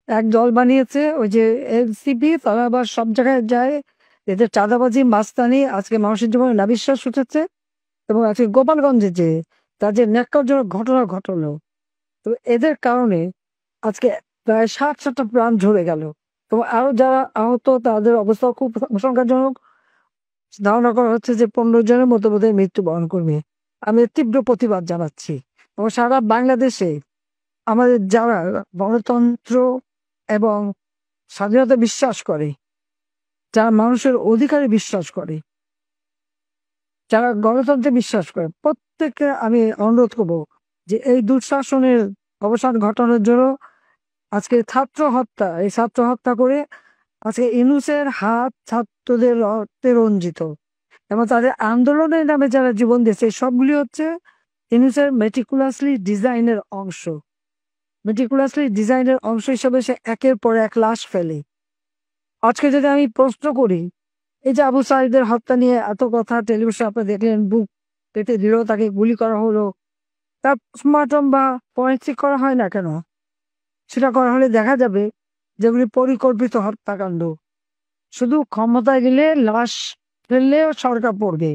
এক দল বানিয়েছে ওই যে এনসিপি, তারা আবার সব জায়গায় যায়, এদের চাঁদাবাজি মাস্তানি আজকে মানুষের জীবনে নাবিশ্বাস উঠেছে। এবং আজকে গোপালগঞ্জে যে তাদের ন্যাক্কারজনক ঘটনা ঘটলো, তো এদের কারণে আজকে প্রায় 60-70টা প্রাণ ঝরে গেল। তো আরো যারা আহত তাদের অবস্থা খুব আশঙ্কাজনক। ধারণা করা হচ্ছে যে 15 জনের মতো বোধহয় মৃত্যুবরণ করবে। আমি এর তীব্র প্রতিবাদ জানাচ্ছি এবং সারা বাংলাদেশে আমাদের যারা গণতন্ত্র এবং স্বাধীনতা বিশ্বাস করে, যারা মানুষের অধিকারে বিশ্বাস করে, যারা গণতন্ত্রে বিশ্বাস করে, প্রত্যেককে আমি অনুরোধ করবো যে এই দুঃশাসনের অবসান ঘটানোর জন্য আজকে ছাত্র হত্যা, এই ছাত্র হত্যা করে আজকে ইউনূসের হাত ছাত্রদের রক্তে রঞ্জিত এবং তাদের আন্দোলনের নামে যারা জীবন দিয়েছে সবগুলি হচ্ছে ইউনূসের মেটিকুলাসলি ডিজাইনের অংশ। মেটিকুলাসলি ডিজাইনের অংশ হিসেবে সে একের পর এক লাশ ফেলে। আজকে যদি আমি প্রশ্ন করি, এই যে আবু সাঈদের হত্যা নিয়ে এত কথা টেলিভিশনে আপনি দেখলেন, বুক পেতে দিল, তাকে গুলি করা হলো, তার পোস্টমর্টম বা ফরেনসিক করা হয় না কেন? সেটা করা হলে দেখা যাবে যেগুলি পরিকল্পিত হত্যাকাণ্ড। শুধু ক্ষমতায় গেলে লাশ ফেললে সরকার পড়বে,